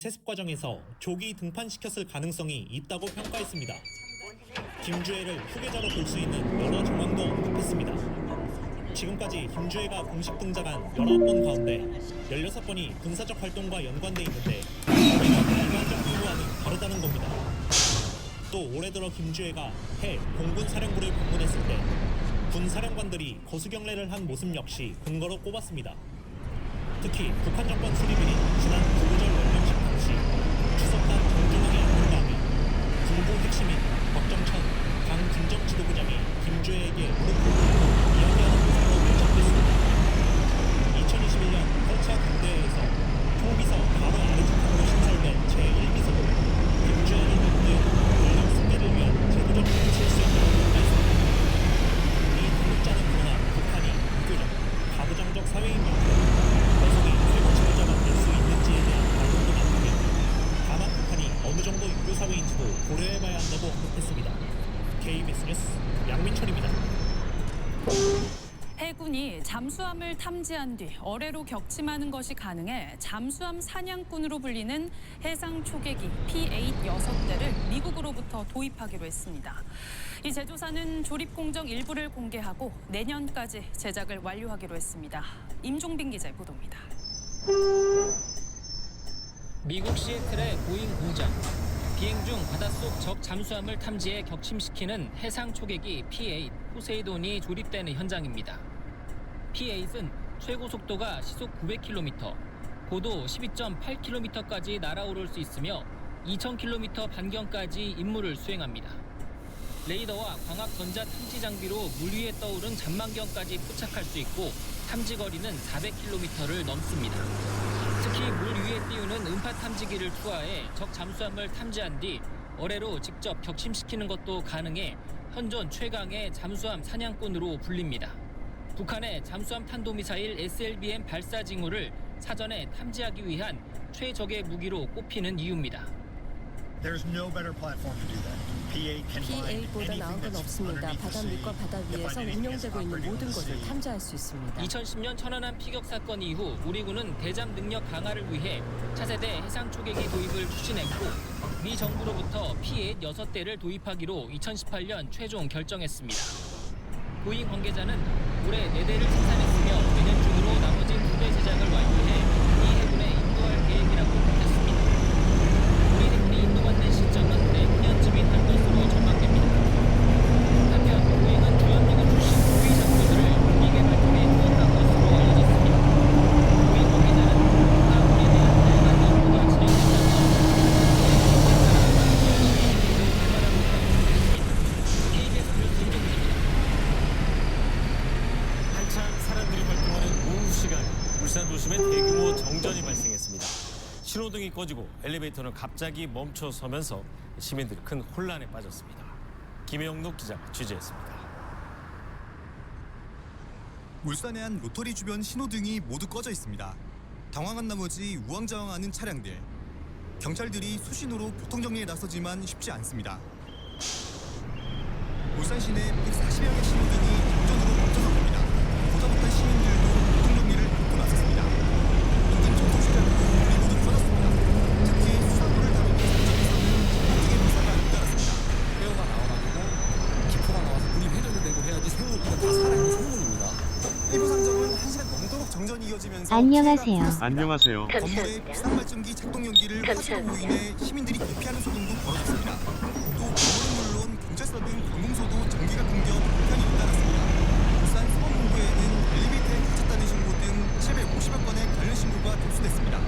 세습 과정에서 조기 등판시켰을 가능성이 있다고 평가했습니다. 김주애를 후계자로 볼 수 있는 여러 정황도 언급했습니다. 지금까지 김주애가 공식 등장한 19번 가운데 16번이 군사적 활동과 연관돼 있는데 우리가 일반적 홍보와는 다르다는 겁니다. 또 올해 들어 김주애가 해 공군사령부를 방문했을 때 군사령관들이 거수경례를 한 모습 역시 근거로 꼽았습니다. 특히 북한 정권 수립일인 지난 9.9절 연명식 당시 추석단 정중앙에 앉는 다음에 군부 핵심인 박정천 당 군정 지도부장이 김주애에게 무릎 꿇고 이야기하는 모습으로 밀착됐습니다. 2021년 8차 강대회에서 통비서 바로 아래쪽으로 신설된 제1비서도 김주애를 명부해 권력 승계를 위한 제도적 실수였다고 평가했습니다. 이 당국자는 그러나 북한이 유교적, 가부장적 사회인 만큼 여성이 최고 지도자가 될 수 있는지에 대한 반론도 많으며 다만 북한이 어느 정도 유교 사회인지도 고려해봐야 한다고 언급했습니다. KBS 뉴스 양민철입니다. 해군이 잠수함을 탐지한 뒤 어뢰로 격침하는 것이 가능해 잠수함 사냥꾼으로 불리는 해상 초계기 P-8 6대를 미국으로부터 도입하기로 했습니다. 이 제조사는 조립 공정 일부를 공개하고 내년까지 제작을 완료하기로 했습니다. 임종빈 기자의 보도입니다. 미국 시애틀의 보잉 공장. 비행 중 바닷속 적 잠수함을 탐지해 격침시키는 해상 초계기 P-8 포세이돈이 조립되는 현장입니다. P-8은 최고 속도가 시속 900km, 고도 12.8km까지 날아오를 수 있으며 2000km 반경까지 임무를 수행합니다. 레이더와 광학 전자 탐지 장비로 물 위에 떠오른 잔망경까지 포착할 수 있고 탐지 거리는 400km를 넘습니다. 특히 물 위에 띄우는 음파 탐지기를 투하해 적 잠수함을 탐지한 뒤 어뢰로 직접 격침시키는 것도 가능해 현존 최강의 잠수함 사냥꾼으로 불립니다. 북한의 잠수함 탄도미사일 SLBM 발사 징후를 사전에 탐지하기 위한 최적의 무기로 꼽히는 이유입니다. P-8보다 나은 건 없습니다. 바다 밑과 바다 위에서 운영되고 있는 모든 것을 탐지할 수 있습니다. 2010년 천안함 피격 사건 이후 우리 군은 대잠 능력 강화를 위해 차세대 해상 초계기 도입을 추진했고 미 정부로부터 P-8 6대를 도입하기로 2018년 최종 결정했습니다. 보잉 관계자는 올해 4대를 생산했으며 내년 중으로 나머지 2대 제작을 완료해 이 해군에 인도할 계획이라고 밝혔습니다. 우리 해군이 인도받는 시점은 내후년쯤이 될 것으로 전망됩니다. 한편 보잉은 주연미군 출신 호위 장교들을 무기 개발 쪽에 투입한 것으로 알려졌습니다. 보잉 관계자는 가군에 대한 다양한 연구가 진행된다며 KBS 뉴스 임종진입니다. 한참 사람들이 활동하는 오후 시간 울산 도심에 대규모 정전이 발생했습니다. 신호등이 꺼지고 엘리베이터는 갑자기 멈춰서면서 시민들이 큰 혼란에 빠졌습니다. 김영록 기자가 취재했습니다. 울산의 한 로터리 주변 신호등이 모두 꺼져 있습니다. 당황한 나머지 우왕좌왕하는 차량들. 경찰들이 수신호로 교통정리에 나서지만 쉽지 않습니다. 울산 시내 140여 개 신호등이 정전으로 멈춰서 갑니다. 보다 못한 시민들도 교통정리를 돕고 나섰습니다. 인근 전통시장도 불이 모두 꺼졌습니다. 특히 수산물을 다루는 정점에서는 전통적인 미사가 잇따랐습니다. 뼈가 나와가지고 기포가 나와서 물이 회전이 되고 해야지 생물, 이거 다 살아있는 생물입니다. 일부 상점은 1시간 넘도록 정전이 이어지면서 안녕하세요. 안녕하세요. 건물의 비상발전기 작동 연기를 화재로 인해 시민들이 대피하는 소동도 벌어졌습니다. 또 건물은 물론 경찰서 등 관공서도 전기가 끊겨 불편이 잇따랐습니다. 울산 서원본부에는 엘리베이터에 갇혔다는 신고 등 750여 건의 관련 신고가 접수됐습니다.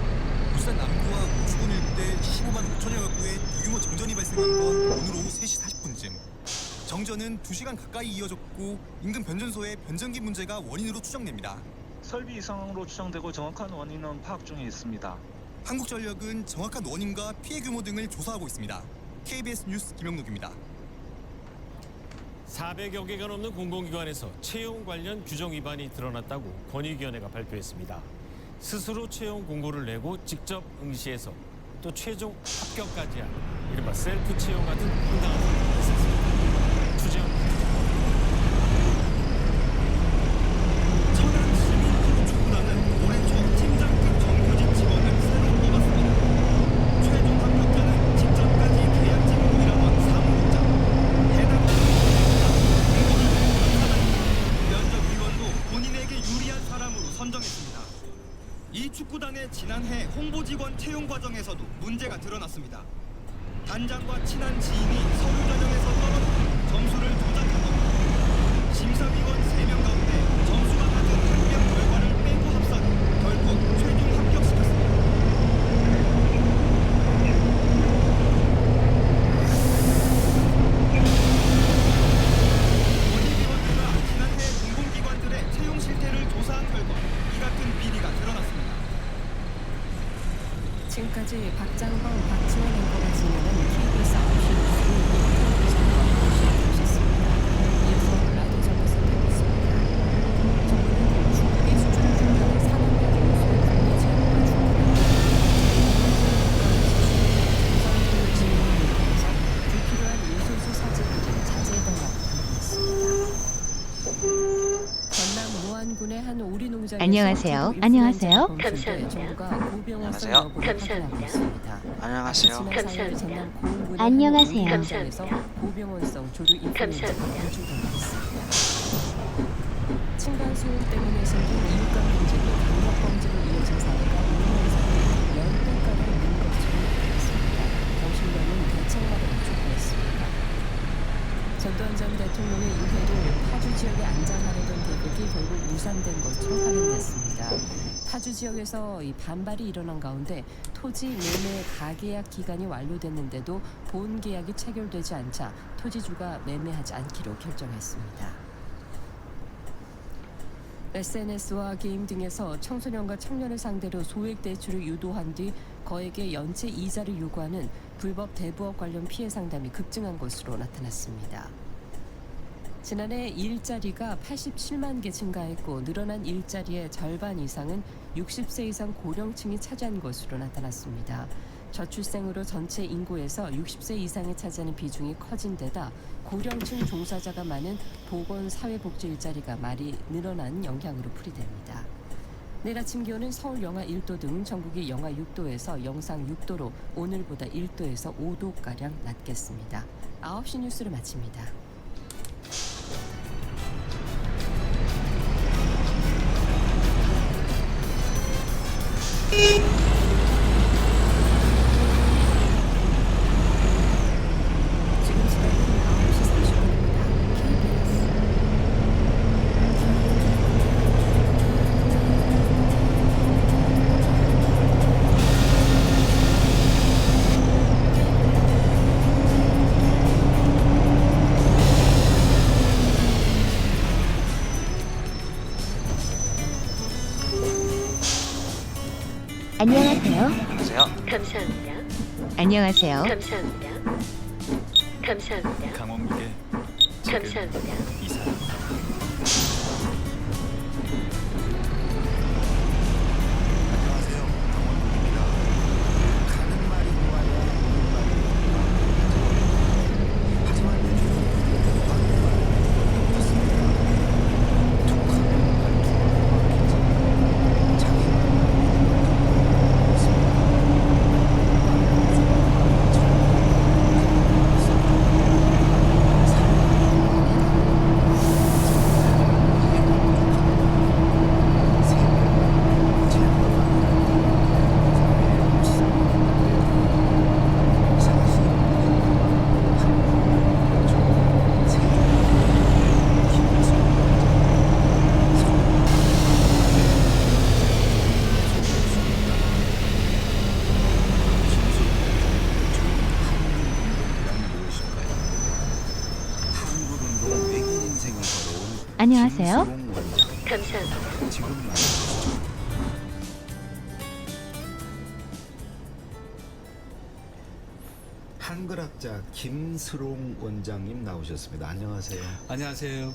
울산 남구와 우주군 일대 15만 5천여 가구에 대규모 정전이 발생한 건 오늘 오후 3시 40분쯤. 정전은 2시간 가까이 이어졌고 인근 변전소의 변전기 문제가 원인으로 추정됩니다. 설비 이상으로 추정되고 정확한 원인은 파악 중에 있습니다. 한국전력은 정확한 원인과 피해 규모 등을 조사하고 있습니다. KBS 뉴스 김영록입니다. 400여 개가 넘는 공공기관에서 채용 관련 규정 위반이 드러났다고 권익위원회가 발표했습니다. 스스로 채용 공고를 내고 직접 응시해서 또 최종 합격까지 한 이른바 셀프 채용 같은 황당한 일이 있었습니다. 주재원 천안 시민프로 축구단은 올해 첫 팀장급 정규직 직원을 새로 뽑았습니다. 과정에서도 문제가 드러났습니다. 단장과 친한 지인이 서류 전형에서 떨어진 점수를 조작한 겁니다. 심사위원 3명 가운데 점수가 낮은 1명 결과를 빼고 합산해 결국 최종 합격시켰습니다. 권익위원회가 지난해 공공기관들의 채용 실태를 조사한 결과 이 같은 비리가 드러났습니다. 지금까지 박장범, 박지원 앵커가 진행한 KBS 9시 뉴스 인터뷰 전문 보셨습니다. 이어서 라디오점에서 듣겠습니다. 정부는 중국의 수출 중단을 산업화 교수의 국내 제휴와 중국의 정상적으로 진행을 위해서 불필요한 요소수 사재기를 자제해달라고 당부했습니다. 전남 무안군의 한 오리 농장에서 안녕하세요. 안녕하세요. 감사합니다. 정부가 고병원성 여부를 확인하고 있습니다. 안녕하세요. 지난 4일 전남 고흥군의 한 안녕하세요. 오리 농장에서 고병원성 조류 인플루엔자가 검출되었습니다. 층간 소음 때문에 생긴 이웃간 문제로 강력 범죄로 이어진 사례가 5년 사이에 10건가량 는 것으로 나타났습니다. 경실련은 대책마다 촉구했습니다. 전두환 전 대통령의 유해로 파주 지역에 안장하려던 계획이 결국 무산된 것으로 확인됐습니다. 파주 지역에서 이 반발이 일어난 가운데 토지 매매 가계약 기간이 완료됐는데도 본 계약이 체결되지 않자 토지주가 매매하지 않기로 결정했습니다. SNS와 게임 등에서 청소년과 청년을 상대로 소액 대출을 유도한 뒤 거액의 연체 이자를 요구하는 불법 대부업 관련 피해 상담이 급증한 것으로 나타났습니다. 지난해 일자리가 87만 개 증가했고 늘어난 일자리의 절반 이상은 60세 이상 고령층이 차지한 것으로 나타났습니다. 저출생으로 전체 인구에서 60세 이상이 차지하는 비중이 커진 데다 고령층 종사자가 많은 보건사회복지 일자리가 많이 늘어난 영향으로 풀이됩니다. 내일 아침 기온은 서울 영하 1도 등 전국이 영하 6도에서 영상 6도로 오늘보다 1도에서 5도가량 낮겠습니다. 9시 뉴스를 마칩니다. 지금 시간은 9시 30분입니다. KBS 안녕하세요. 안녕하세요. 감사합니다. 안녕하세요. 감사합니다. 감사합니다. 강원국의 감사합니다. 이사. 안녕하세요. 강원국입니다. 가는 말이 고와야 오는 말이 고와. 하지만 요즘은 가는 말이 없습니다. 툭하면 밝히고 자기 말만 있습니다. 한국운동 외길 인생을 걸어온 안녕하세요. 김수롱 원장. 감사합니다. 지금 만나보시죠. 한글학자 김수롱 원장님 나오셨습니다. 안녕하세요. 안녕하세요.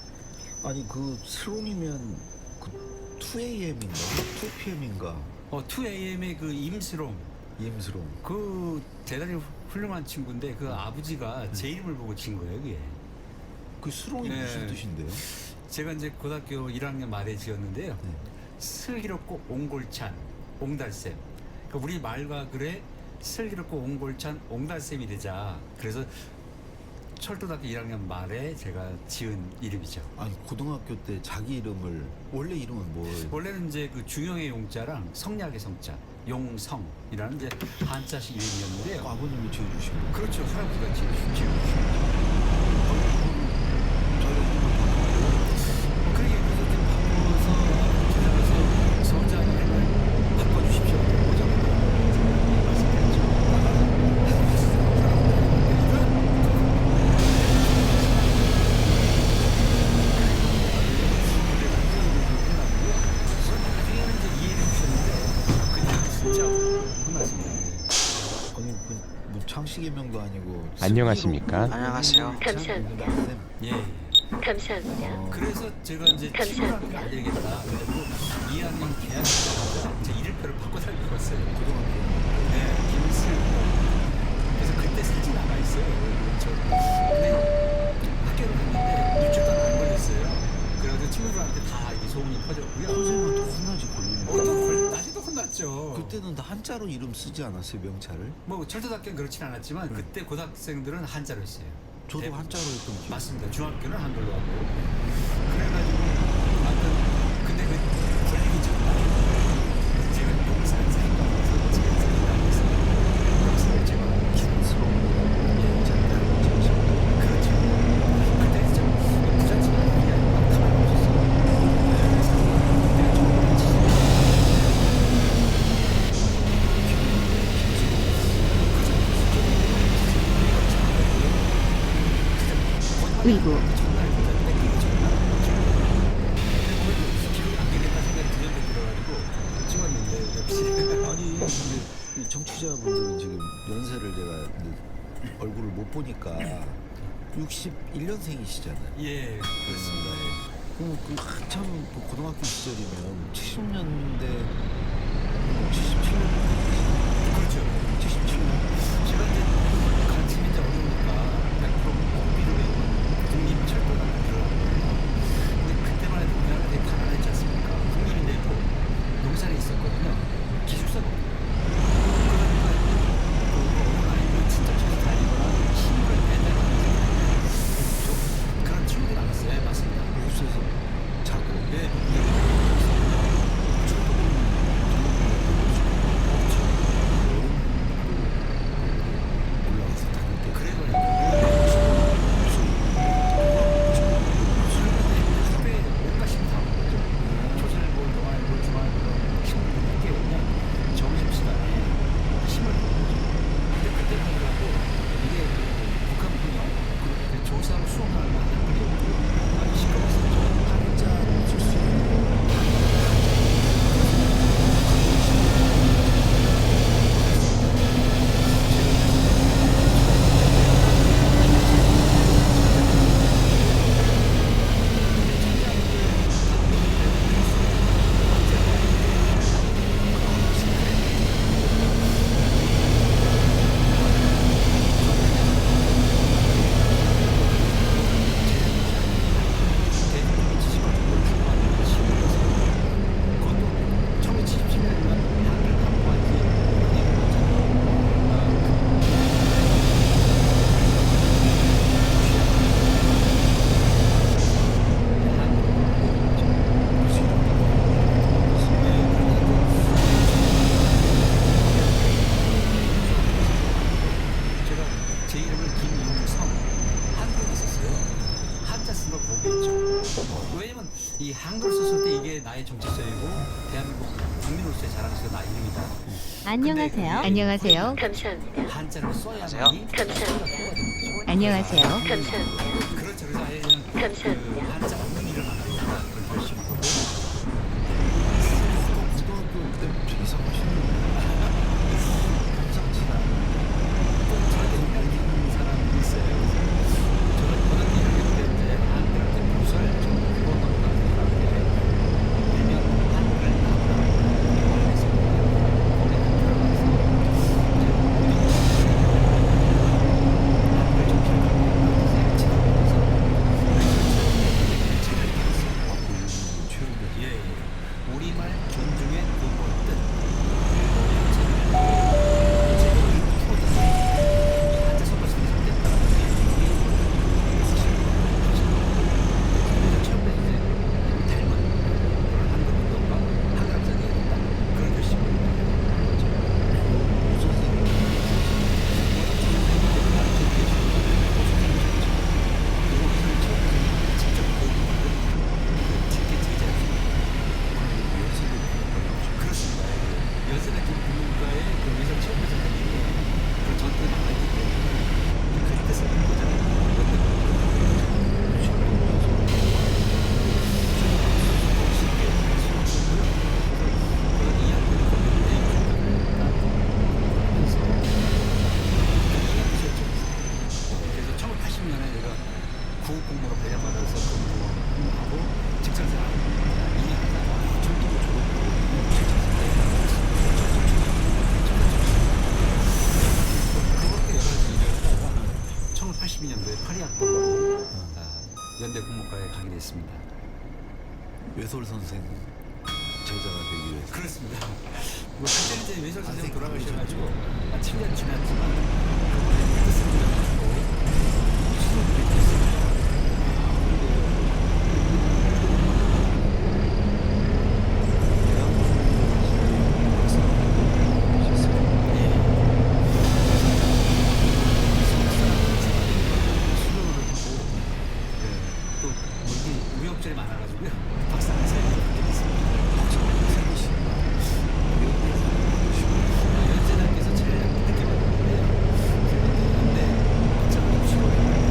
아니 그 수롱이면 그 2AM인가 2PM인가 2AM의 그 임수롱. 임수롱. 그 대단히 훌륭한 친구인데 그 아버지가 제 이름을 보고 친 거예요, 그게. 그 수롱이 네. 무슨 뜻인데요? 제가 이제 고등학교 1학년 말에 지었는데요. 네. 슬기롭고 옹골찬, 옹달샘. 그러니까 우리 말과 글에 슬기롭고 옹골찬, 옹달샘이 되자. 그래서 철도대학교 1학년 말에 제가 지은 이름이죠. 아니 고등학교 때 자기 이름을 원래 이름은 뭐예요? 원래는 이제 그 중용의 용자랑 성리학의 성자, 용성이라는 이제 한자식 이름이었는데요. 아버님이 지어주신 거. 그렇죠. 할아버지가 지어주신 거죠. 그러게 그래서 좀 바꿔서 찾아가서 성자 이름을 바꿔주십시오. 말씀드렸죠. 나중에는 이제 이해를 주셨는데 그냥 진짜 그 말씀이에요. 아니 뭐 창식의 명도 아니고. 안녕하십니까? 안녕하세요. 감사합니다. 예. 감사합니다. 그래서 제가 이제 친구한테 알려야겠다. 그래가지고 2학년 계약하자마자 이제 이름표를 바꿔 살리고 왔어요. 고등학교. 네, 김슬. 그래서 그때 사진 남아 있어요. 근데 학교를 갔는데 일주일 동안 안 걸렸어요. 그래가지고 친구들한테 다 이게 소문이 퍼졌고요. 선생님한테 혼나지 걸리는. 나지도 혼났죠. 그때는 다 한자로 이름 쓰지 않았어요, 명찰을? 뭐 철도대학교는 그렇진 않았지만 그때 고등학생들은 한자로 했어요. 저도 대부분. 한자로 했던 기억. 맞습니다. 중학교는 한글로 하고. 그래가지고 아무튼 근데 그 걸리기 전날 제가 용산 생각나서 제가 생각나서 용산을 제가 김스러운 장난을 치죠. 그렇죠. 그때 좀 부잣집안 이게 막 가만히 없었어요. 그래서 내가 정말 치죠. 의구 아니 근데 이 정치자분들은 지금 연세를 제가 이제 얼굴을 못 보니까 61년생이시잖아요. 예, 그렇습니다. 그럼 그 한참 그 고등학교 시절이면 70년대 77년 그렇죠. 77년 제가 이제 가르치면 이제 어려우니까 100% 고비로 국립철도단을 들어갔거든요. 근데 그때만 해도 우리나라가 되게 가난했지 않습니까? 국립인데도 농산에 있었거든요. 기술사가 없어요. 그러니까 그거 아니면 진짜 저기 다니거나 힘을 내다가 그런 친구들이 많았어요. 네, 맞습니다. 호수에서 자고 네, 올라가서 다닐 때 그래도 뭔가 심사하고 조선을 볼 동안에 볼 주말에 볼 친구들이 함께 오면 점심시간에 힘을 보는 거죠. 근데 그때는 하더라도 이게 북한 분영 그 조사로 수업하는 건 한글이 없고요. 아주 시끄러웠었죠. 한자를 쓸수 있는 대중적인 지식을 좀 추구하는 시골에서 그것도 1977년이면 한글 강구한 지 얘기를 하잖아요. 제가 제 이름을 김용성 한글로 썼어요. 한자 쓴 걸 보겠죠. 왜냐면 이 한글 썼을 때 이게 나의 정체성이고 대한민국 국민으로서의 자랑스러운 나의 이름이다. 안녕하세요. 안녕하세요. 감사합니다. 한자를 써야만이 감사합니다. 안녕하세요. 감사합니다. 그렇죠. 그래서 아예 그냥 감사합니다. 그 한자 없는 일을 만들겠다 그런 결심을 하고 고등학교 때 이상하시는 평상시나 저한테 의견 사람이 있어요. 저는 고등학교 1학년 때 이제 한글한테 교사를 좀 배웠던 고등학교인데 일명 한글 나무라고 말했습니다. 거기에 들어가서 이제 한글 정신을 갖고 선생님을 지도하면서 군대 국문과에 가게 됐습니다. 외솔 선생 제자가 되기 위해서. 그렇습니다. 뭐 그때 이제 외솔 선생 돌아가셔가지고 7년 지났지만 그분의 뜻을 가지고 수업을 했습니다. 우여곡절이 많아가지고요. 박사는 사회를 받게 됐습니다. 연세대학교에서 제일 늦게 받았는데요. 근데 박사가 좀 쉬고 있는데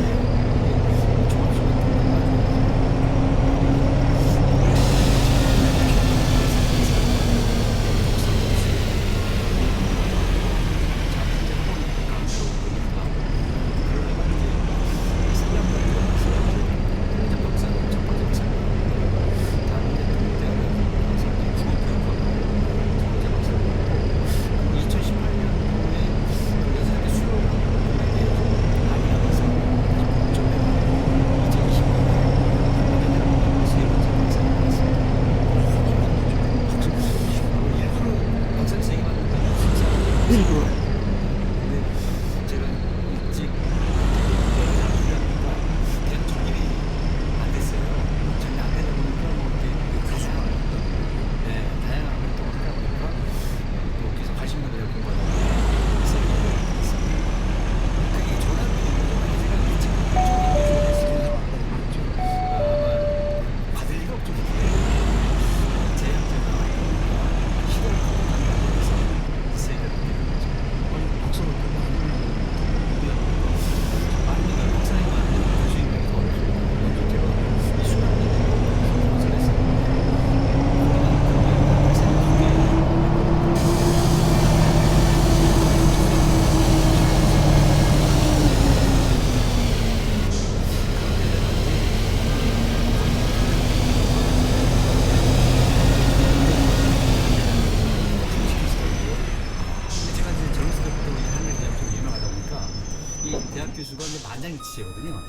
교수가 이제 만장일치거든요.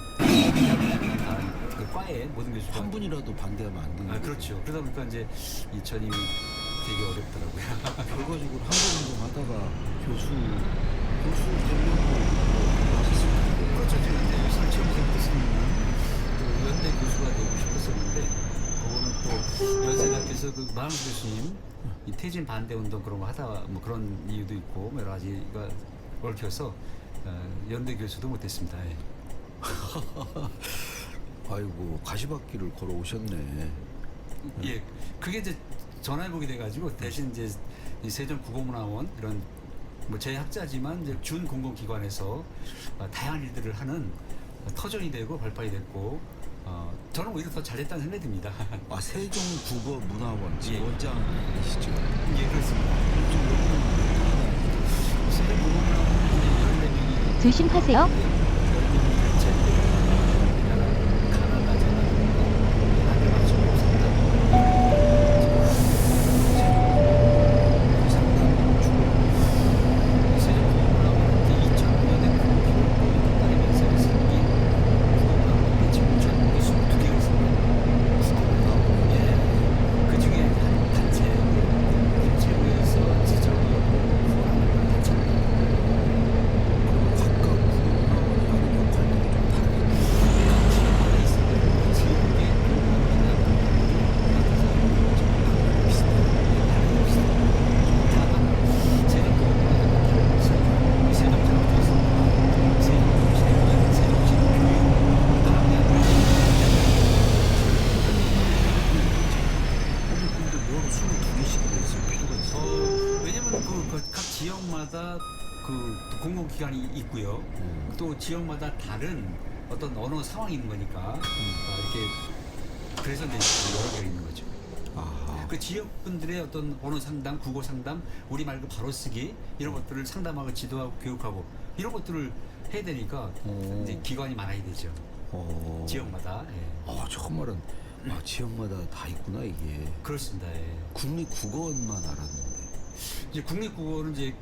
그 과에 모든 교수가 한 분이라도 반대하면 안 되는. 아, 그렇죠. 그러다 보니까 이제 이 전임이 되게 어렵더라고요. 결과적으로 한국 운동하다가 교수 되려고 하셨을 텐데. 그렇죠. 제가 이제 설치원에서부터 쓰는 또 연대 교수가 되고 싶었었는데, 그거는 또 연세대학교에서 그 마항수 교수님 이 퇴진 반대 운동 그런 거 하다 뭐 그런 이유도 있고 여러 가지가 얽혀서 연대 교수도 못했습니다. 예. 아이고 가시밭길을 걸어오셨네. 예, 그게 이제 전화해보게 돼가지고 대신 이제 이 세종 국어문화원 이런 뭐 제 학자지만 이제 준 공공기관에서 다양한 일들을 하는 터전이 되고 발판이 됐고 저는 오히려 더 잘했다는 생각이 듭니다. 아, 세종국어문화원 원장이시죠? 예, 그렇습니다. 세종 국어문화원 14명이 조심하세요. 지역마다 그 공공기관이 있고요. 또 지역마다 다른 어떤 언어 상황이 있는 거니까 이렇게 그래서 이제 여러 개가 있는 거죠. 아하. 그 지역분들의 어떤 언어 상담, 국어 상담, 우리말 그 바로 쓰기 이런 것들을 상담하고 지도하고 교육하고 이런 것들을 해야 되니까 이제 기관이 많아야 되죠. 지역마다. 예. 정말은 지역마다 다 있구나 이게. 그렇습니다. 예. 국립국어원만 알았는데. 이제 국립국어는 이제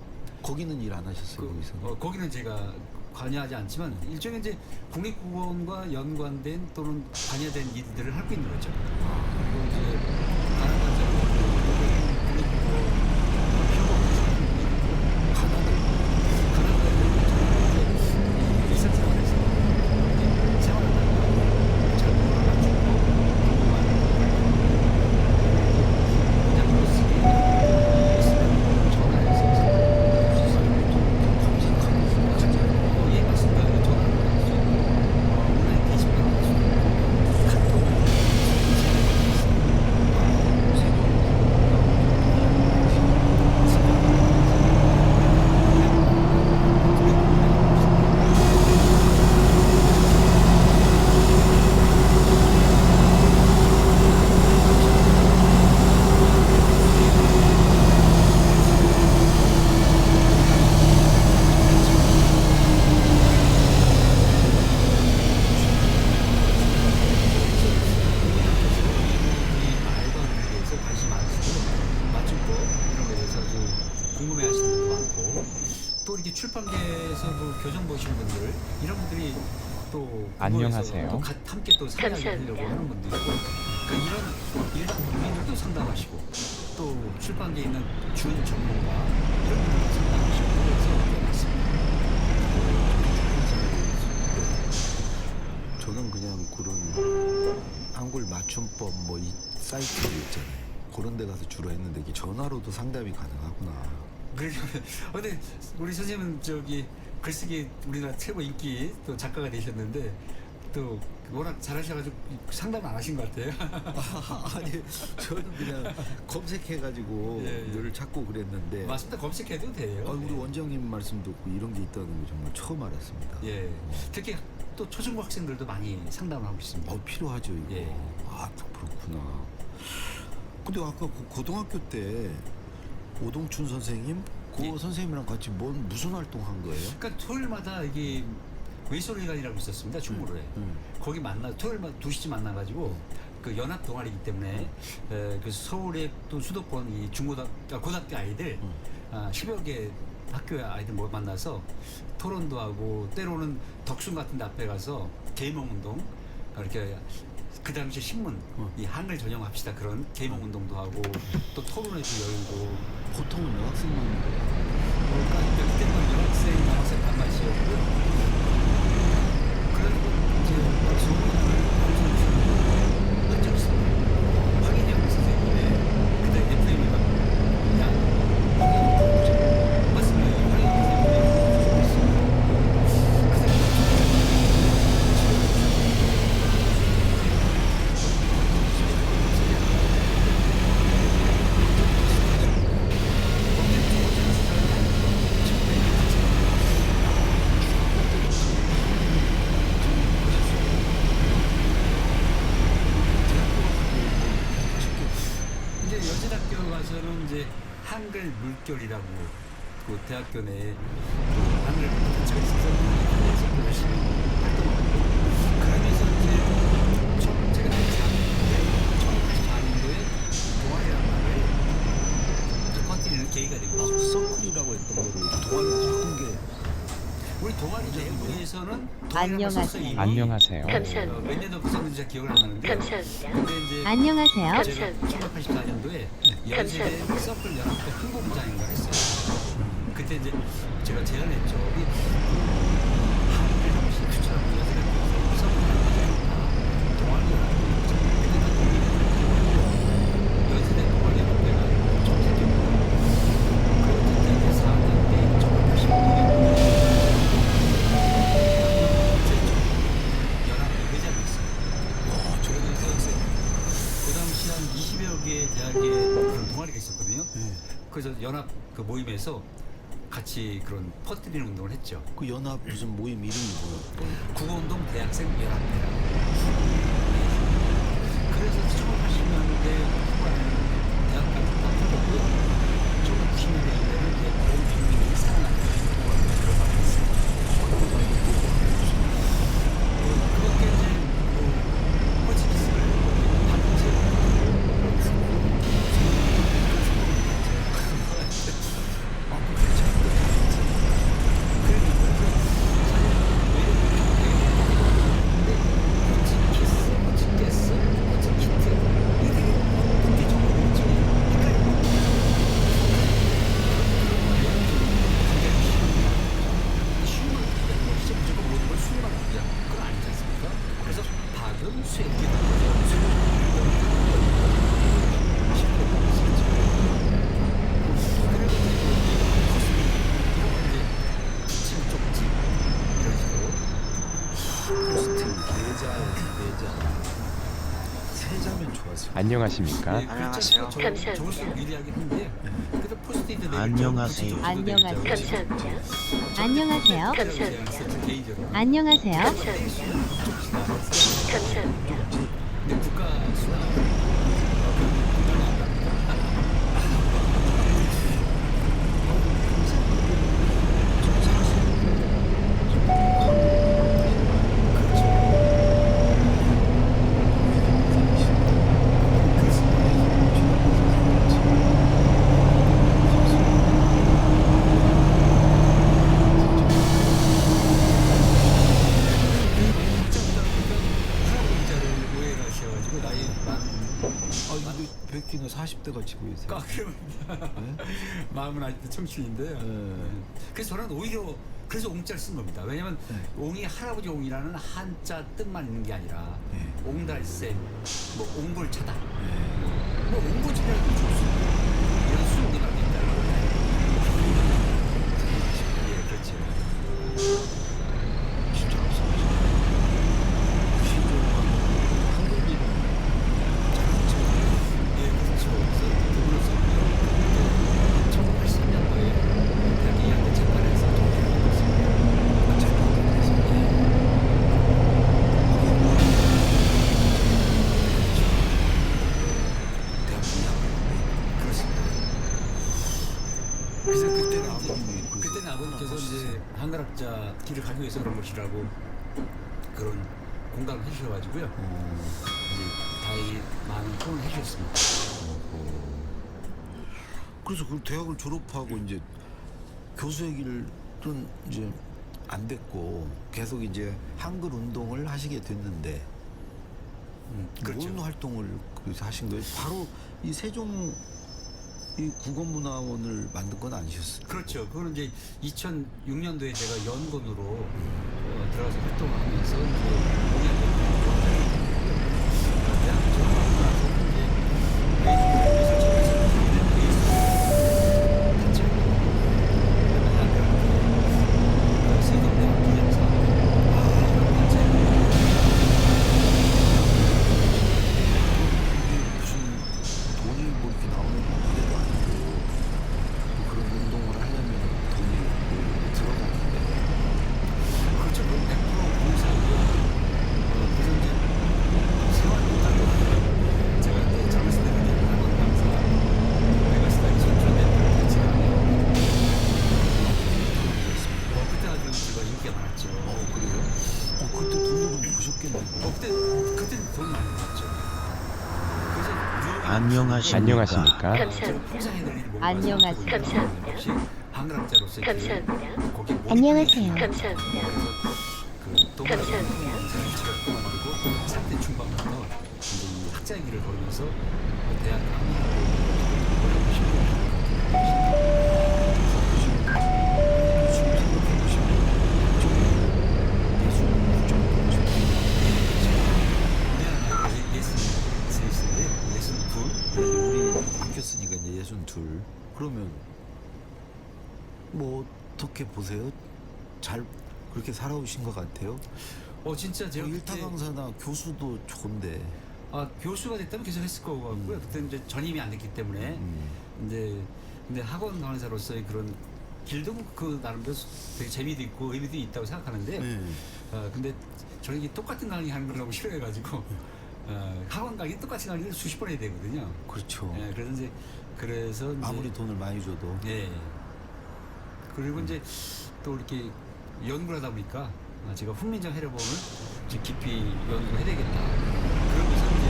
거기는 일 안 하셨어요? 거기서? 거기는 제가 관여하지 않지만 일종의 이제 국립국어원과 연관된 또는 관여된 일들을 할 수 있는 거죠. 그리고 이제 가나다처럼 국립국어원 가나다에 일상생활에서 생활하다가 잘 몰라가지고 그냥 글쓰기 있으면 전화해서 예 맞습니다. 전화를 할수 있고 온라인 게시판을 할수 있고 카톡을 말도 하는 데 대해서 관심이 많으시고 맞춤법 이런 거에 대해서 아주 궁금해하시는 분도 많고 또 이렇게 출판계에서 그 교정 보시는 분들 이런 분들이 또 안녕하세요. 또 함께 또 상담을 하려고 하는 분도 있고 그러니까 이런 일반 국민들도 상담하시고 또 출판계에 있는 준 전문가 이런 분들도 상담하시고 그래서 꽤 많습니다. 저는 그냥 그런 한글 맞춤법 뭐 이 사이트들 있잖아요. 그런 데 가서 주로 했는데 이게 전화로도 상담이 가능하구나. 근데 우리 선생님은 저기 글쓰기 우리나라 최고 인기 또 작가가 되셨는데 또 워낙 잘하셔가지고 상담 안 하신 것 같아요. 아니 저는 그냥 검색해가지고 예, 예. 늘 찾고 그랬는데. 맞습니다. 검색해도 돼요. 우리 원장님 말씀 듣고 이런 게 있다는 거 정말 처음 알았습니다. 예. 특히 또 초중고 학생들도 많이 상담을 하고 있습니다. 필요하죠 이거. 예. 또 그렇구나. 근데 아까 그 고등학교 때 오동춘 선생님 그 선생님이랑 같이 무슨 활동한 거예요? 그러니까 토요일마다 이게 외소회관이라고 있었습니다. 충무로에. 거기 토요일마다 2시쯤 만나가지고 그 연합 동아리이기 때문에 그 서울의 또 수도권 이 고등학교 아이들 10여 개 학교 아이들 만나서 토론도 하고 때로는 덕순 같은 데 앞에 가서 계몽운동 이렇게 그 당시 신문 이 한글 전용합시다 그런 계몽운동도 하고 또 토론회도 열고 보통은 여학생만 그러니까 그때는 여학생 남학생 반반씩이었고요. 그래가지고 이제 소문을 한 적 있습니다. 황인영 선생님의 그때 FM이가 맞습니다. 황인영 선생님이 이제 여진학교 가서는 이제 한글 물결이라고 그 대학교 내에 또 한글 단체가 있어서 그래서 열심히 활동하고 그러면서 이제 처음 제가 1984년도에 동아리라는 말을 이제 퍼뜨리는 계기가 되고 서클이라고 했던 거를 동아리로 바꾼 게 우리 동아리 내부에서는 안녕하세요. 안녕하세요. 감사합니다. 몇 년도 붙었는지 잘 기억을 안 나는데 감사합니다. 근데 이제 안녕하세요. 제가 1984년도에 연세대 서클 연합회 홍보부장인가 했어요. 그때 이제 제가 제안했죠. 우리 한글 정신 추천하고 연세대학교에서 서클 연합회 동아리 연합회 연세대 동아리 연합회가 처음 생겼고 그때 이제 4학년 때 1985년도에 연합회 회장이 있어요. 그러면서 그 당시 한 20여 개의 대학에 그런 동아리가 있었거든요. 그래서 연합 그 모임에서 같이 그런 퍼뜨리는 운동을 했죠. 그 연합 무슨 모임 이름이 뭐예요? 국어운동 대학생 연합회라고. 그래서 1980년대 후반에는 대학까지 다 풀었고요. 1990년대에는 이제 온 국민이 사랑하는 동아리로 들어가고 있습니다. 그렇게 이제 뭐 호치키스를 바꾸지 사실 세자면 좋았을 것 안녕하십니까? 안녕하세요. 저울수록 유리하긴 한데 그래도 포스트잇 안녕하세요. 안녕하세요. 감사합니다. 안녕하세요. 감사합니다. 개인적으로 안녕하세요. 감사합니다. 감사합니다. 근데 국가 수가 백기는 40대가 지고 있어요. 그러면 마음은 아직도 청춘인데요. 그래서 저는 오히려 그래서 옹자를 쓴 겁니다. 왜냐면 옹이 할아버지 옹이라는 한자 뜻만 있는 게 아니라 옹달샘, 뭐 옹골차다, 뭐 옹골차다도 줄 수 있고 이런 수용이 나도 있다는 거예요. 예, 그렇죠. 진짜 없어. 예, 그렇죠. 그래서 더불어서 1983년도에 대학 2학년 재판에서 정리를 받았습니다. 대학 2학년. 그렇습니다. 그래서 그때는 그때는 아버님께서 이제 한글학자 길을 가기 위해서 그런 것이라고 그런 공감을 해주셔가지고요. 이제 다행히 많은 토론을 해주셨습니다. 그래서 그 대학을 졸업하고 이제 교수의 길은 이제 안 됐고 계속 이제 한글 운동을 하시게 됐는데 그렇죠. 무슨 활동을 그래서 하신 거예요? 바로 이 세종 이 국어문화원을 만든 건 아니셨어요? 그렇죠. 그거는 이제 2006년도에 제가 연구원으로 들어가서 활동을 하면서 이제 5년 대학 졸업하고 나서 이제 예술청에서 같이 세종대학 기념사 이게 무슨 돈이 뭐 이렇게 나오는 문제도 아니고 그런 운동을 하려면 돈이 들어가는데 그렇죠. 그럼 100% 공사고요. 그래서 이제 생활보다도 제가 이제 젊었을 때 그때 학원 강사 메가스타일 선출된 같이 가면 그때 아주 제가 인기가 많았죠. 그래요? 그때 돈도 좀 버셨겠네요. 그때 돈 많이 벌었죠. 그래서 안녕하십니까? 감사합니다. 안녕하세요. 감사합니다. 한글학자로서 감사합니다. 거기 안녕하세요. 감사합니다. 그 감사합니다. 동아리 만들고 3대 중반부터 이제 이 학자의 길을 걸으면서 대학 어려운 우리 바뀌었으니까 이제 62. 그러면 뭐 어떻게 보세요? 잘 그렇게 살아오신 것 같아요? 진짜 제가 일타 강사나 교수도 좋은데. 교수가 됐다면 계속 했을 것 같고요. 그때 이제 전임이 안 됐기 때문에 근데 학원 강사로서의 그런 길도 그 나름대로 되게 재미도 있고 의미도 있다고 생각하는데 근데 저는 이게 똑같은 강의 하는 걸 너무 싫어해가지고 학원 강의 똑같이 강의를 수십 번 해야 되거든요. 그렇죠. 그래서 이제 아무리 돈을 많이 줘도. 예. 그리고 이제 또 이렇게 연구를 하다 보니까 제가 훈민정 해례본을 이제 깊이 연구해야 되겠다. 그러면서 이제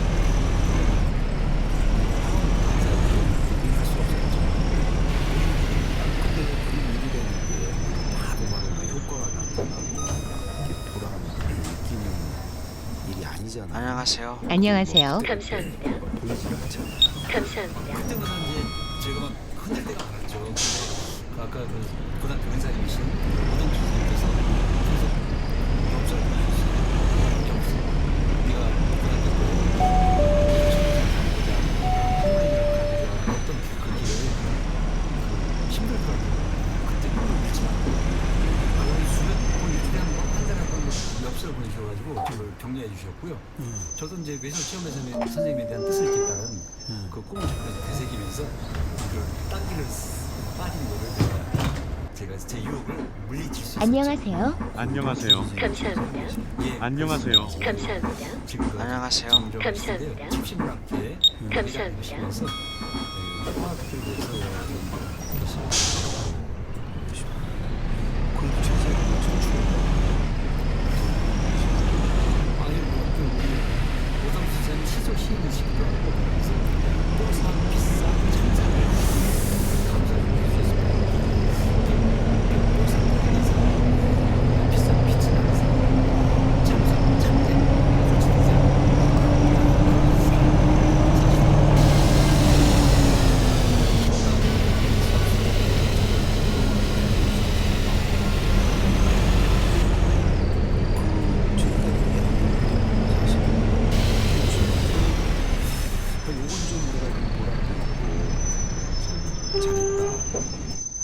학원 강사를 할 수 없었죠. 근데 그런 일이라는 게 바로 말하면 효과가 나타나고 이렇게 보람을 느끼는 일이 아니잖아요. 안녕하세요. 안녕하세요. 감사합니다. 보이지가 않잖아요. 감사합니다. 그때마다 이제 제가 막 흔들 때가 많았죠. 근데 아까 그 고등학교 은사님이신 오동주 선생님께서 계속 엽서를 보내주셨어요. 엽서. 우리가 고등학교 때 할머니를 가지고 어떤 그 길을 힘들더라고요. 그때 꿈을 잃지 말고 수련 번 일주일에 한 번, 한 달에 한 번 엽서 팩스를 보내주셔가지고 저를 격려해 주셨고요. 저도 이제 외설 체험에서 선생님에 대한 뜻을 깃다는 그 꿈을 자꾸 되새기면서 그 딴길을 빠진 거를 제가 제 유혹을 물리칠 수 있었죠. 안녕하세요. 안녕하세요. 감사합니다. 예, 안녕하세요. 감사합니다. 지금까지 안녕하세요. 감사합니다. 칩신문학회 감사합니다. 하시면서 화학들 대해서 그래도 자세히 천천히. 아니 뭐그 우리 오담 선생님 시조 시인을 시기도 하고 그래서 또사 비싼 천사를 감사를 해주셨습니다. 또사 비싼 비싼 빛이 나는 사람 참사 참대 홀치되지 요건 좀 내가 잘했다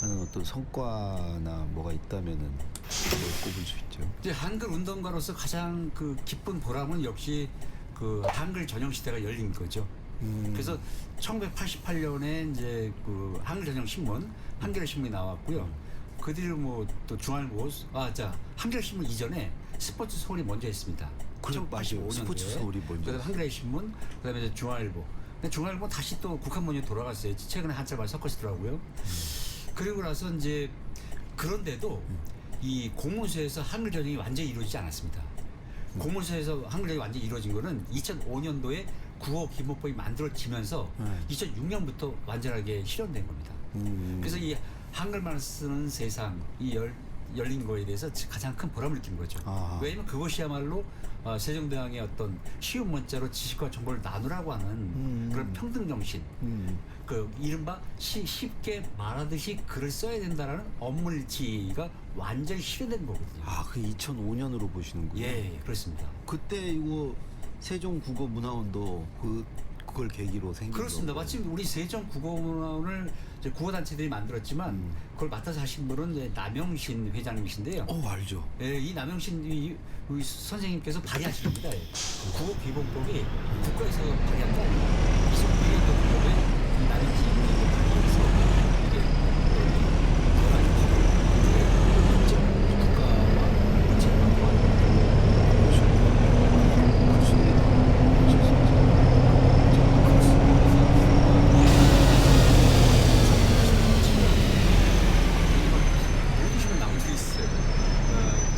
하는 어떤 성과나 뭐가 있다면은 그걸 꼽을 수 있죠. 이제 한글 운동가로서 가장 그 기쁜 보람은 역시 그 한글 전용 시대가 열린 거죠. 그래서 1988년에 이제 그 한글 전용 신문 한겨레 신문이 나왔고요. 그 뒤로 뭐 또 중앙일보 한겨레 신문 이전에 스포츠 서울이 먼저 했습니다. 그래, 맞아요. 1985년도에. 스포츠 서울이 먼저 그다음에 한겨레 신문, 그다음에 이제 중앙일보. 근데 중앙일보 다시 또 국한문이 돌아갔어요. 최근에 한참 말 섞으시더라고요. 그리고 나서 이제 그런데도 이 공문서에서 한글 전형이 완전히 이루어지지 않았습니다. 공문서에서 한글 전형이 완전히 이루어진 거는 2005년도에 국어 기본법이 만들어지면서 2006년부터 완전하게 실현된 겁니다. 그래서 이 한글만 쓰는 세상이 열린 거에 대해서 가장 큰 보람을 느낀 거죠. 왜냐하면 그것이야말로 세종대왕의 어떤 쉬운 문자로 지식과 정보를 나누라고 하는 그런 평등 정신, 그 이른바 쉽게 말하듯이 글을 써야 된다라는 업무일치가 완전히 실현된 거거든요. 그 2005년으로 보시는군요. 예, 그렇습니다. 그때 이거 세종국어문화원도 그걸 계기로 생긴 그렇습니다. 거고. 마침 우리 세종국어문화원을 이제 국어단체들이 만들었지만 그걸 맡아서 하신 분은 이제 남영신 회장님이신데요. 알죠. 예, 이 남영신 우리 선생님께서 발의하신 겁니다. 국어 기본법이 국가에서 발의한 게 아니고 22년도 국법에 이 남영신 회장님이 발의해서 이게 국가와 제가 모두시면 나온 게 있어요.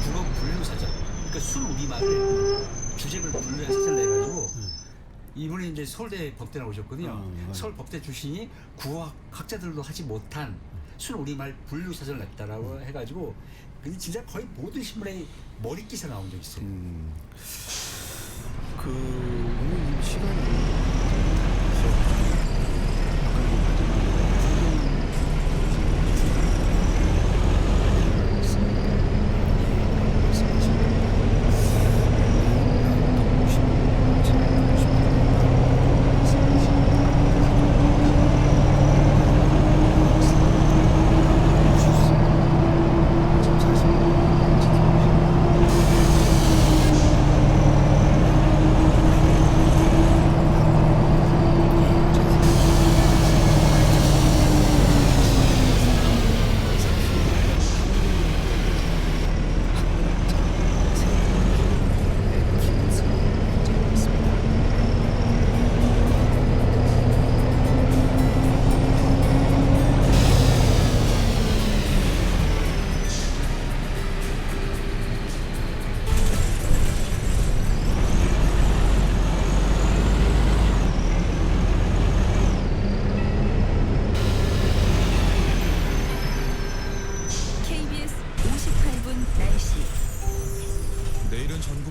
국어 분류사전. 그러니까 순우리말을 주제를 분류해서 사전을 내가지고 이분이 이제 서울대 법대 나오셨거든요. 서울 법대 출신이 국어학자들도 하지 못한 순우리말 분류사전을 냈다라고 해가지고 근데 진짜 거의 모든 신문에 머리기사 나온 적 있어요. 오늘 시간이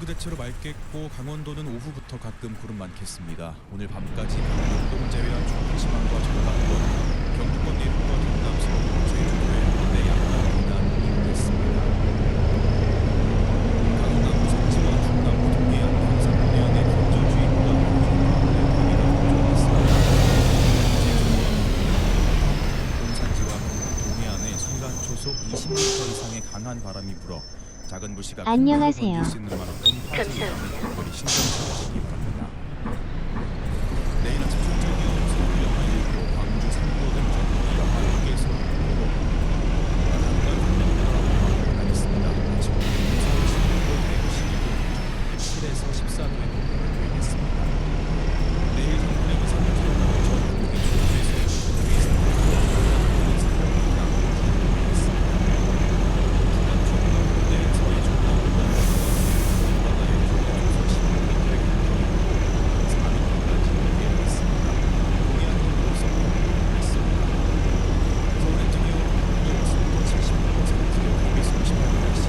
대체로 맑겠고 강원도는 오후부터 가끔 구름 많겠습니다. 오늘 밤까지 강원도를 제외한 중부지방과 전라도, 경북권 내륙과 경남 서부, 제주도에 내 약간 비난이 있겠습니다. 강원남부 산지와 중남부 동해안, 경상 동해안의 건조주의보다 강원도에 감기가 걱정됐습니다. 제주도와 동산지와 동해안에 순간 초속 20m 이상의 강한 바람이 불어 작은 불씨가 안녕하세요. 수 있는 만한 감사합니다. 특별히 신경 써주시기 바랍니다. 내일 아침 서울 영하 1도, 광주 3도 등 전국이 영하 6에서 5도, 당분간 전국이 나타나겠습니다. 아침 서울 11도, 대구 12도, 7에서 14도의 동풍을 보이겠습니다. 내일 전국의 3도 전국이 중부에서 동해에서 남부는 3도 남부 보이겠습니다. 지난 중부 내일 서해 중부 바다의 중부에서 16m의 강풍이 4m까지 예보했습니다. 동해안 동부에서 보이겠습니다. 서울 현재 기온 온도 70%, KBS 58 날씨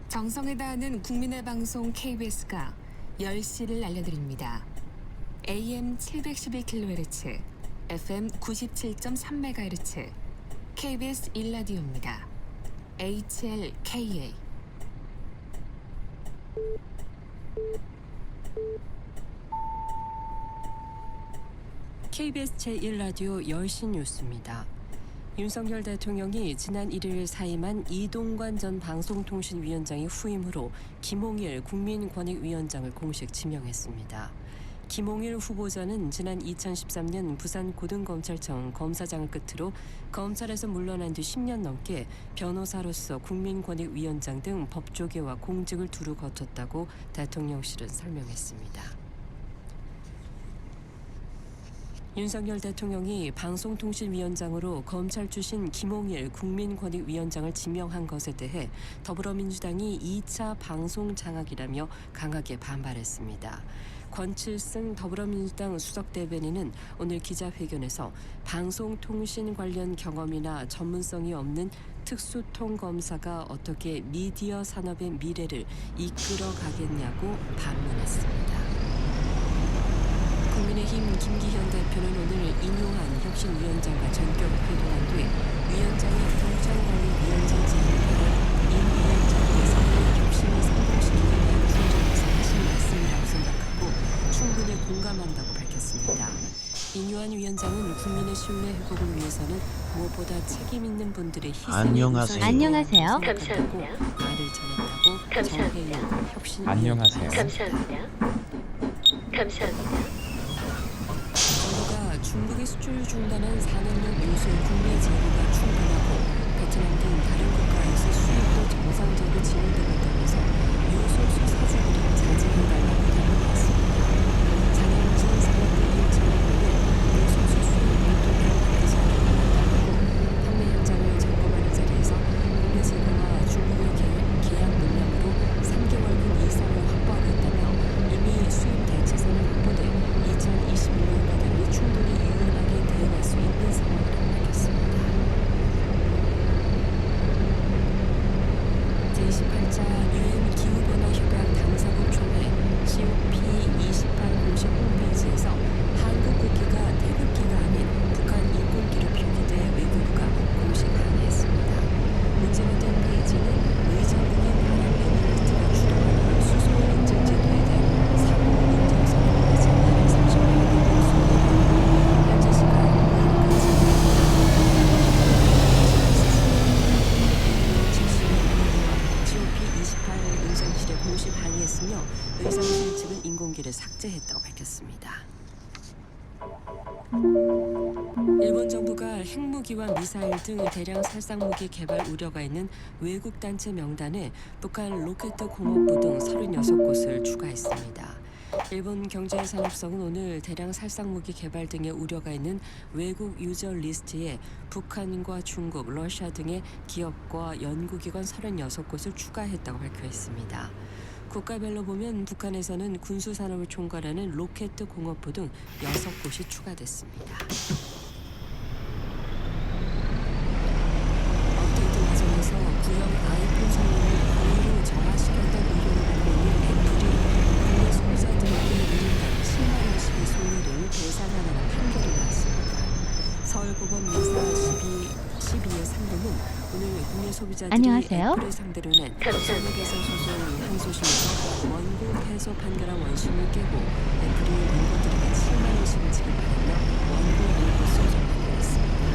정성을 다하는 국민의 방송 KBS가 10시를 알려드립니다. AM 711kHz, FM 97.3MHz, KBS 1라디오입니다. HLKA. KBS 제1라디오 10시 뉴스입니다. 윤석열 대통령이 지난 1일 사임한 이동관 전 방송통신위원장의 후임으로 김홍일 국민권익위원장을 공식 지명했습니다. 김홍일 후보자는 지난 2013년 부산고등검찰청 검사장을 끝으로 검찰에서 물러난 뒤 10년 넘게 변호사로서 국민권익위원장 등 법조계와 공직을 두루 거쳤다고 대통령실은 설명했습니다. 윤석열 대통령이 방송통신위원장으로 검찰 출신 김홍일 국민권익위원장을 지명한 것에 대해 더불어민주당이 2차 방송 장악이라며 강하게 반발했습니다. 권칠승 더불어민주당 수석대변인은 오늘 기자회견에서 방송통신 관련 경험이나 전문성이 없는 특수통검사가 어떻게 미디어 산업의 미래를 이끌어가겠냐고 반문했습니다. 국민의힘 김기현 대표는 오늘 인용한 혁신위원장과 전격 회동한 뒤 위원장의 공천관리위원장 제안을 임 위원장께서 혁신을 성공시키기 위한 중점에서 하신 말씀이라고 생각하고 충분히 공감한다고 밝혔습니다. 인유한 위원장은 국민의 신뢰 회복을 위해서는 무엇보다 책임 있는 분들의 희생이 안녕하세요. 감사합니다. 말을 전했다고 정혜윤 혁신위원장 감사합니다. 감사합니다. 정부가 중국의 수출 중단한 산업용 요소 국내 재고가 충분하고 베트남 등 다른 국가에서 수입도 정상적으로 진행되고 있다면서 요소 수사주들이 자제해달라고 당부했습니다. 장영진 산업부 1차관은 요소수 수입 유통량 반드시 확인한다고 판매 현장을 점검하는 자리에서 국내 재고와 중국의 계약 물량으로 3개월분 이상을 확보하겠다며 이미 수입 대체선을 확보돼 2021년과 달리 충분히 유연하게 대응할 수 있는 상황이라고 밝혔습니다. 제28차 유엔 기후변화 협약 당사국 총회 COP28 공식 홈페이지에서 한국 국기가 태극기가 아닌 북한 인공기로 표기돼 외교부가 공식 항의했습니다. 문제가 된 페이지는 의정부인 아랍에미리트가 주도하는 수소 인증 제도에 대한 사고 인정 선언을 지난 38일 소개하고 현재 시간 5일까지 COP28 의장실에 공식 항의했으며 의장실 측은 인공기를 삭제했다고 밝혔습니다. 일본 정부가 핵무기와 미사일 등 대량 살상무기 개발 우려가 있는 외국 단체 명단에 북한 로켓공업부 등 36곳을 추가했습니다. 일본 경제산업성은 오늘 대량 살상무기 개발 등의 우려가 있는 외국 유저 리스트에 북한과 중국, 러시아 등의 기업과 연구기관 36곳을 추가했다고 발표했습니다. 국가별로 보면 북한에서는 군수산업을 총괄하는 로켓공업부 등 6곳이 추가됐습니다. 업데이트 과정에서 구형 아이폰 성능을 고의로 저하시켰던 의혹을 받고 있는 애플이 국내 소비자들에게 1인당 10만 원씩의 손해를 배상하라는 판결이 나왔습니다. 서울고법 민사 12의 3부는 국내 소비자들이 안녕하세요. 애플을 상대로 낸 손해배상 소송 항소심에서 원고 패소 판결한 원심을 깨고 애플이 원고들에게 7만 원씩을 지급하며 원고 일부 소송을 벌였습니다.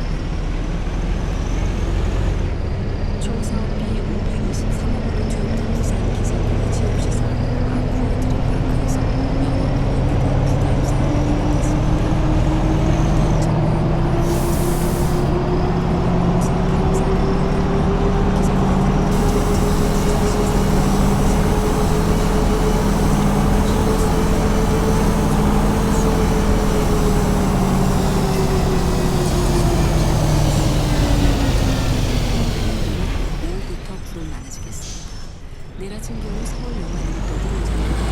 총 사업비 523억 원을 투입된 부산 기장군의 체육시설 아쿠아 드림파크에서 여러 공연기구 부담 사업을 발행했습니다. 내일 아침 기온 서울 영하 1도로 전국에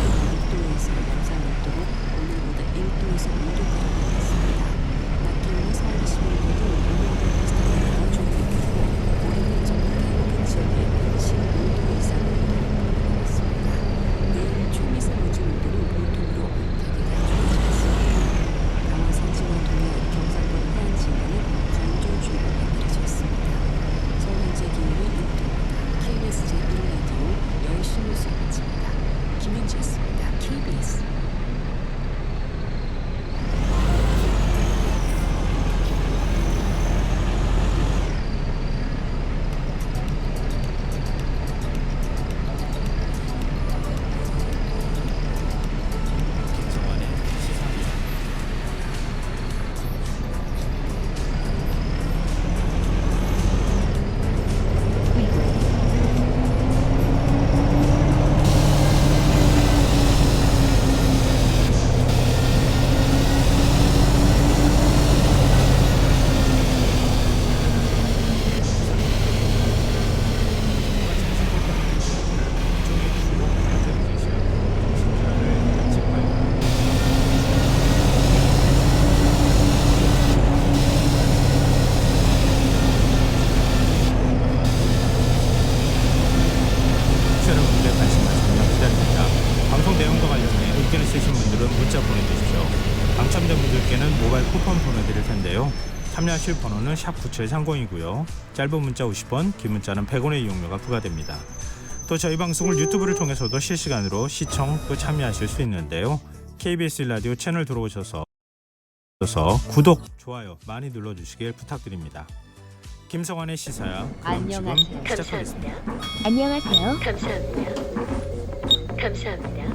6도에서 영상 6도로 오늘보다 1도에서 5도가량 높겠습니다. 낮 기온은 서울 21도로 오늘보다 비슷하다가 좀 높겠고 오늘은 전국 대부분 지역에 15도 이상 높겠습니다. 내일 초미세먼지 농도는 보통으로 대개가 좋아지겠습니다. 강원 산지와 동해안, 경상도 해안 지역에는 건조주의보가 내려져 있습니다. 서울 현재 기온은 6도입니다. KBS 제1라디오 10시 뉴스 마칩니다. 김윤지였습니다. KBS. 김성환의 시사입니다. 여러분들의 관심과 참여 기다립니다. 방송 내용과 관련해 의견 있으신 분들은 문자 보내주십시오. 당첨된 분들께는 모바일 쿠폰 보내드릴 텐데요. 참여하실 번호는 샵9730이고요. 짧은 문자 50원, 긴 문자는 100원의 이용료가 부과됩니다. 또 저희 방송을 유튜브를 통해서도 실시간으로 시청 또 참여하실 수 있는데요. KBS 라디오 채널 들어오셔서 구독, 좋아요 많이 눌러주시길 부탁드립니다. 김성환의 시사야. 그럼 지금 시작하겠습니다. 안녕하세요. 감사합니다.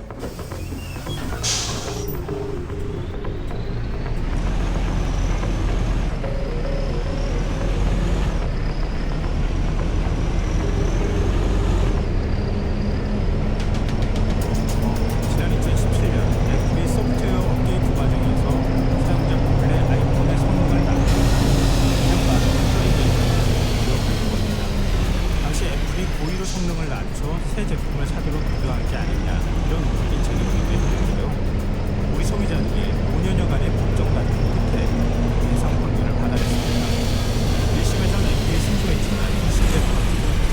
지난 2017년 애플이 소프트웨어 업데이트 과정에서 사용자 몰래 아이폰의 성능을 낮추고 이른바 애플이 겁니다. 당시 애플이 고의로 성능을 낮춰 새 제품을 사도록 유도한 게 아니냐 이런 의혹이 제기되기도 했는데요. 우리 소비자들이 5년여간의 법정 다툼 끝에 해상 판결을 받아냈습니다. 1심에서는 애플이 승소했지만 2심에서는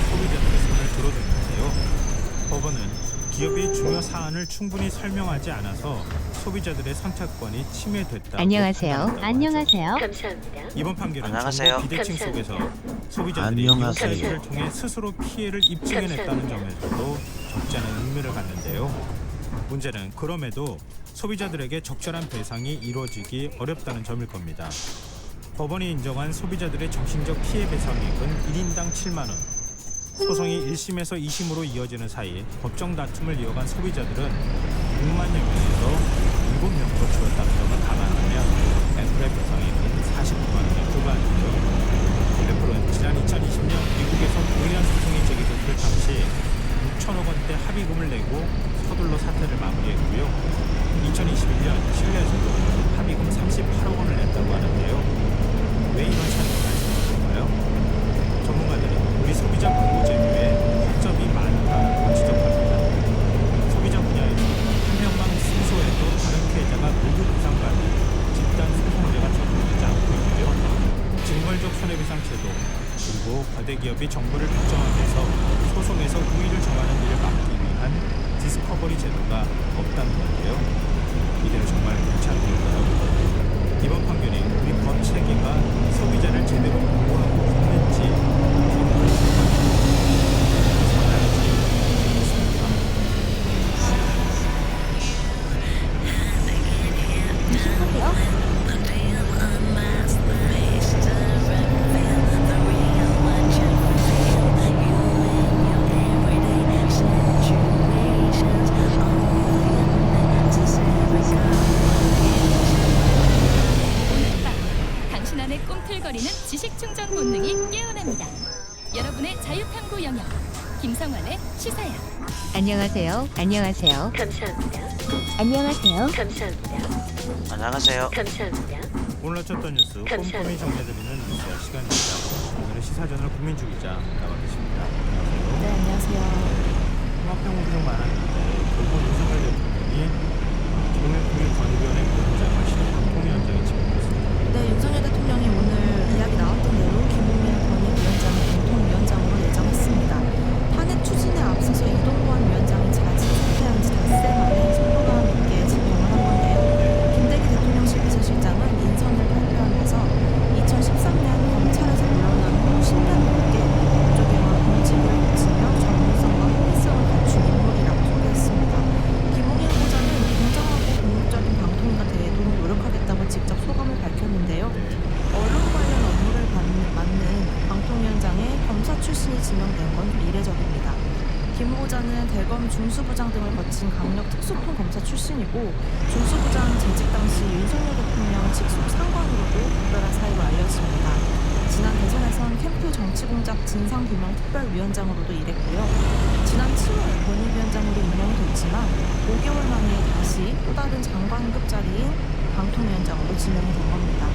소비자들의 손을 들어줬는데요. 법원은 기업이 중요 사안을 충분히 설명하지 않아서 소비자들의 선택권이 침해됐다고 안녕하세요. 안녕하세요. 감사합니다. 이번 판결은 안녕하세요. 정보 비대칭 속에서 소비자들이 안녕하세요. 이용사실을 통해 스스로 피해를 입증해냈다는 점에서도 적지 않은 의미를 갖는데요. 문제는 그럼에도 소비자들에게 적절한 배상이 이루어지기 어렵다는 점일 겁니다. 법원이 인정한 소비자들의 정신적 피해 배상액은 1인당 7만 원. 소송이 1심에서 2심으로 이어지는 사이 법정 다툼을 이어간 소비자들은 6만여 명에서 7명으로 줄었다는 점을 감안하면 애플의 배상액은 49만 원에 불과하죠. 애플은 지난 2020년 미국에서 동일한 소송이 제기됐을 당시 6천억 원대 합의금을 내고 서둘러 사태를 마무리했고요. 2021년 칠레에서도 합의금 38억 원을 냈다고 하는데요. 왜 이런 차이가 발생했을까요? 전문가들은 우리 소비자 보호 제도에 허점이 많다고 지적합니다. 소비자 분야에서 한 명만 승소해도 다른 피해자가 모두 보상받는 집단 소송제가 적용되지 않고 있고요. 징벌적 손해배상 제도 그리고 거대 기업이 정보를 독점하면서 소송에서 우위를 정하는 일을 막기 위한 디스커버리 제도가 없다는 건데요. 이대로 정말 옳지 않을까요? 이번 판결이 우리 법 체계가 소비자를 제대로 보호하고 있는지 자유탐구 영역 김성환의 시사야. 안녕하세요. 안녕하세요. 감사합니다. 안녕하세요. 감사합니다. 안녕하세요. 감사합니다. 오늘 쳤던 뉴스 꼼꼼히 정리해드리는 뉴스의 시간입니다. 오늘의 시사전을 국민주 기자 나와 계십니다. 안녕하세요. 네, 안녕하세요. 통합병 구성 많았는데 결국 윤석열 대통령이 기동행정위 권위위원회 위원장을 지낸 통위원장에 지명됐습니다. 네, 윤석열 대통령이 오늘 이야기 나왔던 대로 김웅현 권위위원장을 공통위원장으로 내정했습니다. 탄핵 추진에 앞서서 이동관 위원장이 자진 사퇴한 지 닷새 만에 속도감 있게 지명을 한 건데요. 김대기 대통령실 비서실장은 인선을 발표하면서 2013년 검찰에서 물러난 후 10년 넘게 법조계와 공직을 거치며 전문성과 합리성을 갖춘 인물이라고 소개했습니다. 김웅현 후보자는 공정하고 공익적인 방통위가 되도록 노력하겠다고 직접 소감을 밝혔는데요. 언론 관련 업무를 맡는 방통위원장에 검사 출신이 지명된 건 이례적입니다. 김 후보자는 대검 중수부장 등을 거친 강력 특수통 검사 출신이고 중수부장 재직 당시 윤석열 대통령 직속 상관으로도 특별한 사이로 알려집니다. 지난 대선에선 캠프 정치공작 진상규명 특별위원장으로도 일했고요. 지난 7월 권위위원장으로 임명이 됐지만 5개월 만에 다시 또 다른 장관급 자리인 방통위원장으로 지명이 된 겁니다.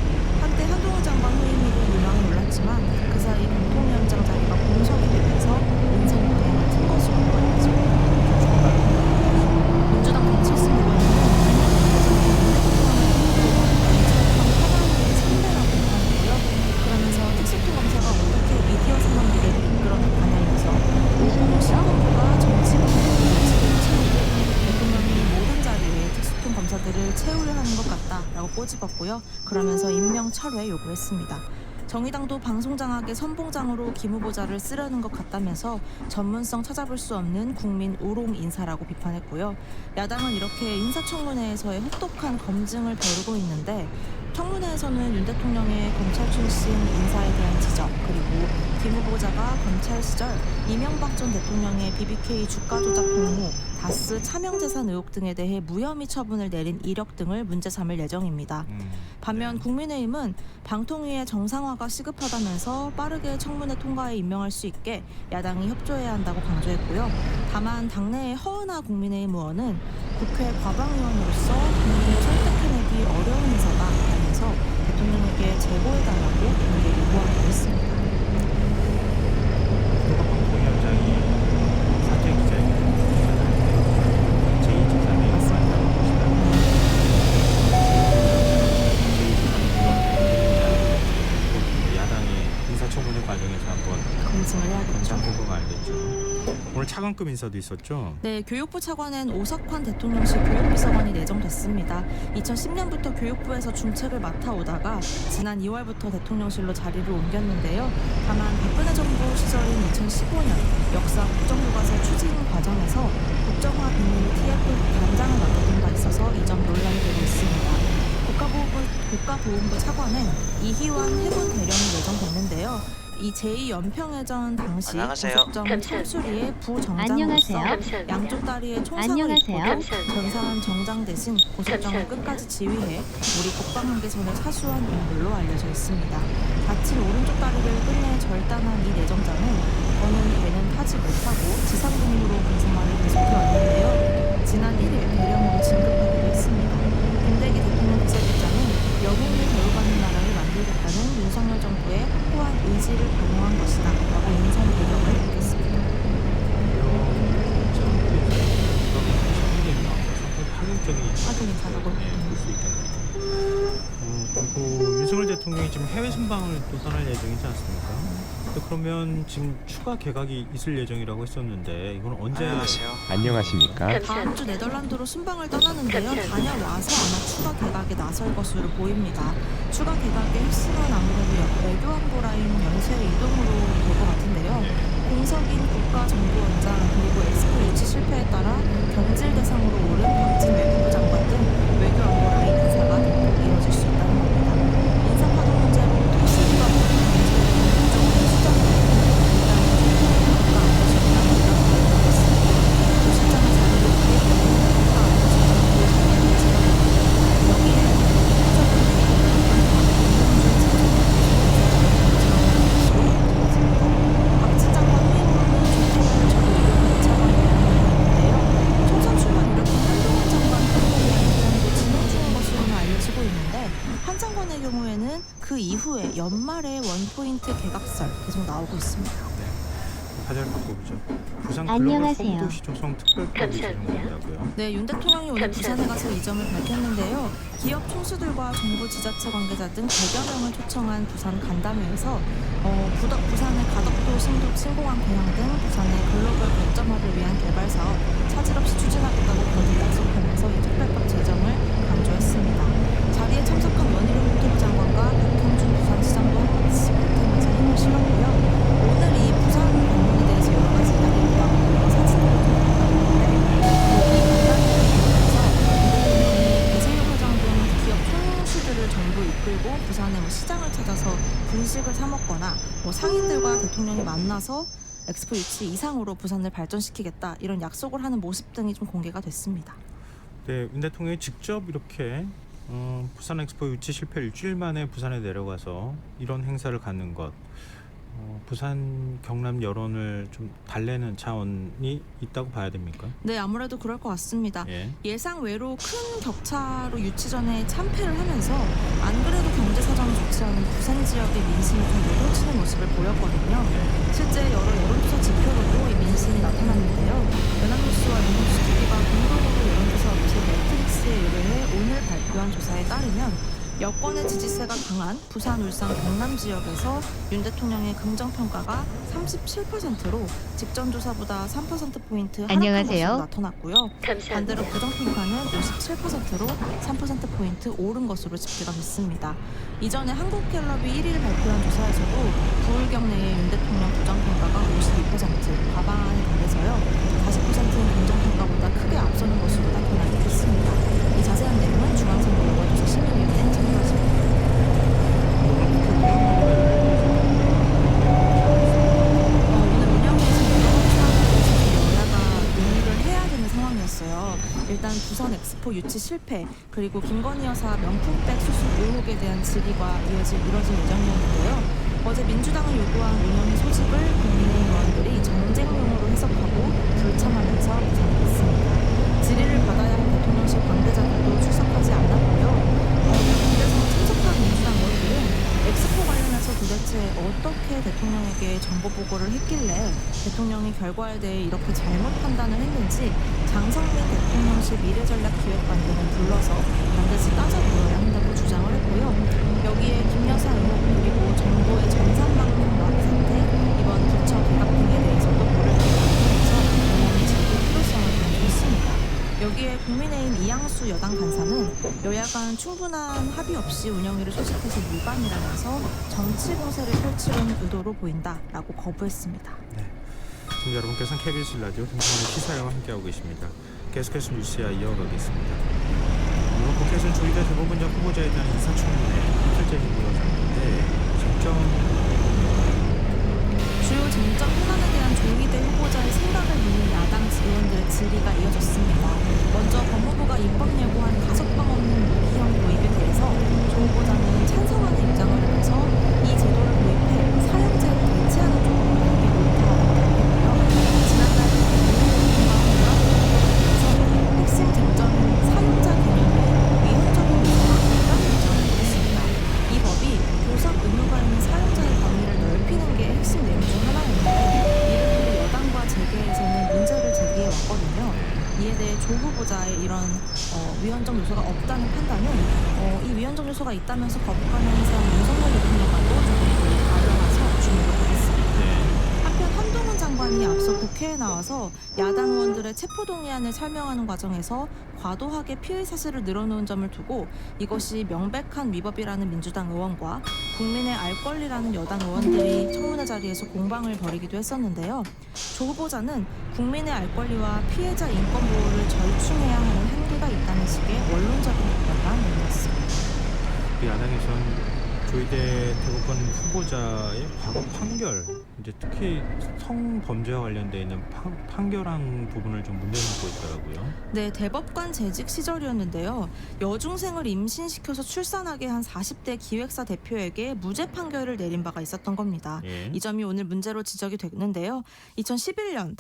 한때 한동훈 장관 후임으로 유명히 올랐지만 그 사이 방통위원장 자리가 공석이 되면서 인선 동행을 튼 것으로 알려집니다. 민주당 170 의원은 상대라고 비판했고요. 그러면서 특수통 검사가 어떻게 미디어 산업 미래를 이끌어나가냐면서 오공 신검부가 정치범죄를 채우고 대통령이 모든 자리에 특수통 검사들을 채우려 하는 것 같다라고 꼬집었고요. 그러면서 임명 철회 요구했습니다. 정의당도 방송장악의 선봉장으로 김 후보자를 쓰려는 것 같다면서 전문성 찾아볼 수 없는 국민 우롱 인사라고 비판했고요. 야당은 이렇게 인사청문회에서의 혹독한 검증을 벼르고 있는데 청문회에서는 윤 대통령의 검찰 출신 인사에 대한 지적 그리고 김 후보자가 검찰 시절 이명박 전 대통령의 BBK 주가 조작 공모 다스 차명재산 의혹 등에 대해 무혐의 처분을 내린 이력 등을 문제 삼을 예정입니다. 반면 국민의힘은 방통위의 정상화가 시급하다면서 빠르게 청문회 통과에 임명할 수 있게 야당이 협조해야 한다고 강조했고요. 다만 당내의 허은하 국민의힘 의원은 국회 과방위원으로서 국민을 설득해내기 어려운 인사다 라면서 대통령에게 제보해달라고 공개 요구하기도 했습니다. 방통위원장이 사퇴 기자회견 청문회 과정에서 한번 검증을 해야겠죠. 검증해보면 알겠죠. 오늘 차관급 인사도 있었죠? 네, 교육부 차관엔 오석환 대통령실 교육비서관이 내정됐습니다. 2010년부터 교육부에서 중책을 맡아오다가 지난 2월부터 대통령실로 자리를 옮겼는데요. 다만 박근혜 정부 시절인 2015년 역사 국정교과서 추진 과정에서 국정화 비밀 TF 단장을 맡았던 바 있어서 이 점 논란이 되고 있습니다. 국가보훈부 차관엔 이희환 해군 대령이 내정됐는데요. 이 제2연평해전 당시 고속정 참수리의 부정장으로서 양쪽 다리에 총상을 입고도 전사한 정장 대신 고속정을 끝까지 지휘해 우리 국방한계선을 사수한 인물로 알려져 있습니다. 다친 오른쪽 다리를 끝내 절단한 이 내정장은 더는 배는 타지 못하고 지상근무로 군 생활을 계속해왔는데요. 지난 1일 대령으로 진급하기도 했습니다. 김대기 대통령 비서실장은 영웅을 대우받는 나라를 만들겠다는 윤석열 정부의 확고한 의지를 반영한 것이다 라고 인선 배경을 밝혔습니다. 파격적인 인사라고 볼 수 있겠네요. 그리고 윤석열 대통령이 지금 해외 순방을 또 떠날 예정이지 않습니까? 그러면 지금 추가 개각이 있을 예정이라고 했었는데 이건 언제? 안녕하십니까? 다음 주 네덜란드로 순방을 떠나는데요. 다녀와서 아마 추가 개각에 나설 것으로 보입니다. 추가 개각의 핵심은 아무래도 외교안보 라인 연쇄 이동으로 될 것 같은데요. 공석인 국가정보원장 그리고 엑스포 유치 실패에 따라 경질 대상으로 오른 박진 외교부 장관 등 외교안보 라인 인사가 대폭 이뤄질 수 있다는 겁니다. 인사파동 문제로 도시기관 국정원 수장을 박진 장관 나오고 있습니다. 화제를 바꿔보죠. 부산 안녕하세요. 글로벌 소도시 조성 특별법이 제정된다고요. 네, 윤 대통령이 오늘 부산에 가서 이 점을 밝혔는데요. 기업 총수들과 정부 지자체 관계자 등 100여 명을 초청한 부산 간담회에서 부산의 가덕도 신공항 개항 등 부산의 글로벌 거점화를 위한 개발 사업 차질 없이 추진하겠다고 거듭 약속하면서 이 특별법 제정을 강조했습니다. 자리에 참석한 원희룡 국토부 장관과 박형준 부산시장도 한마디씩 보태면서 힘을 실었고요. 오늘 이 부산 방문에 대해서 여러 가지 이야기를 나오고 사진을 보내는데 이 간담회에서 배재용 회장 등 기업 총수들을 전부 이끌고 부산의 시장을 찾아서 분식을 사 먹거나 상인들과 대통령이 만나서 엑스포 유치 이상으로 부산을 발전시키겠다 이런 약속을 하는 모습 등이 좀 공개가 됐습니다. 네, 윤 대통령이 직접 이렇게 부산 엑스포 유치 실패 일주일 만에 부산에 내려가서 이런 행사를 갖는 것, 부산 경남 여론을 좀 달래는 차원이 있다고 봐야 됩니까? 네, 아무래도 그럴 것 같습니다. 예. 예상 외로 큰 격차로 유치 전에 참패를 하면서 안 그래도 경제 사정이 좋지 않은 부산 지역의 민심이 좀 요동치는 모습을 보였거든요. 실제 여러 여론조사 지표로도 이 민심이 나타났는데요. 연합뉴스와 연합뉴스 TV가 공동으로 여론조사 업체 매트릭스에 의뢰해 오늘 발표한 조사에 따르면 여권의 지지세가 강한 부산, 울산, 경남 지역에서 윤 대통령의 긍정평가가 37%로 직전 조사보다 3%포인트 하락한 안녕하세요. 것으로 나타났고요. 반대로 부정평가는 57%로 3%포인트 오른 것으로 집계가 됐습니다. 이전에 한국갤럽이 1위를 발표한 조사에서도 9월 경내에 윤 대통령 부정평가가 52%, 과반에 달해서요. 40%인 긍정평가보다 크게 앞서는 것으로 나타나게 됐습니다. 이 자세한 내용은 중앙선거 여론조사 시민위원회 참고하십니다. 오늘 운영에서 여야가 논의를 해야 되는 상황이었어요. 일단 부산 엑스포 유치 실패, 그리고 김건희 여사 명품백 수수 의혹에 대한 질의가 이뤄질 예정이었는데요. 어제 민주당을 요구한 운영의 소집을 국민의힘 의원들이 정쟁용으로 해석하고 불참하면서 무산됐습니다. 질의를 받아야 할 대통령실 관계자들도 출석하지 않았고요. 그래서 참석한 민주당 의원들은 엑스포 관련해서 도대체 어떻게 대통령에게 정보 보고를 했길래 대통령이 결과에 대해 이렇게 잘못 판단을 했는지 장성민 대통령실 미래전략기획관들을 불러서 반드시 따져보아야 한다고 주장을 했고요. 여기에 김 여사 의혹 그리고 정부의 전산망 공박 사태, 이번 부처 개각 등에 대해서도 물을 내면서 논란이 제기 필요성을 강조했습니다. 여기에 국민의힘 이양수 여당 간사는 여야 간 충분한 합의 없이 운영위를 소집해서 무반이라면서 정치 공세를 펼치려는 의도로 보인다라고 거부했습니다. 네. 지금 여러분께서는 KBS 라디오 김성환의 시사회와 함께하고 계십니다. 계속해서 뉴스야 이어가겠습니다. 오늘 국회에서는 조희대 대법원장 후보자에 대한 인사청문회 이틀째 이어졌는데 주요 쟁점 현안에 대한 조희대 후보자의 생각을 묻는 야당 의원들의 질의가 이어졌습니다. 먼저 법무부가 입법 예고한 5방 없는 무기형 도입에 대해서 조 후보자는 찬성하는 입장을 하면서 이 제도를 도입해 사형제를 대체하는 쪽으로 가는 게 옳다고 밝혔고요. 지난달 법무부가 논란에서 핵심 쟁점인 사형자 개념의 위헌적인 요소가 없다는 입장을 내렸습니다. 이 법이 교섭 의무가 있는 사형자의 범위를 넓히는 게 핵심 내용 중 하나였는데 이를 여당과 재계에서는 문제를 제기해 왔거든요. 이에 대해 조 후보자의 이런 위헌적 요소가 없다는 판단은 이 위헌적 요소가 있다면서 거부하는 윤석열 대통령과도 조금 다르면서 주목을 받았습니다. 한편 한동훈 장관이 앞서 국회에 나와서 야당 의원들의 체포동의안을 설명하는 과정에서 과도하게 피의 사실을 늘어놓은 점을 두고 이것이 명백한 위법이라는 민주당 의원과 국민의 알 권리라는 여당 의원들이 청문회 자리에서 공방을 벌이기도 했었는데요. 조 후보자는 국민의 알 권리와 피해자 인권 보호를 절충해야 하는 한계가 있다는 식의 원론적인 답변만 내놨습니다. 야당에서는 조희대 대법원 후보자의 과거 판결, 이제 특히 성범죄와 관련돼 있는 판결한 부분을 좀 문제 삼고 있더라고요. 네, 대법관 재직 시절이었는데요. 여중생을 임신시켜서 출산하게 한 40대 기획사 대표에게 무죄 판결을 내린 바가 있었던 겁니다. 이 점이 오늘 문제로 지적이 됐는데요. 2011년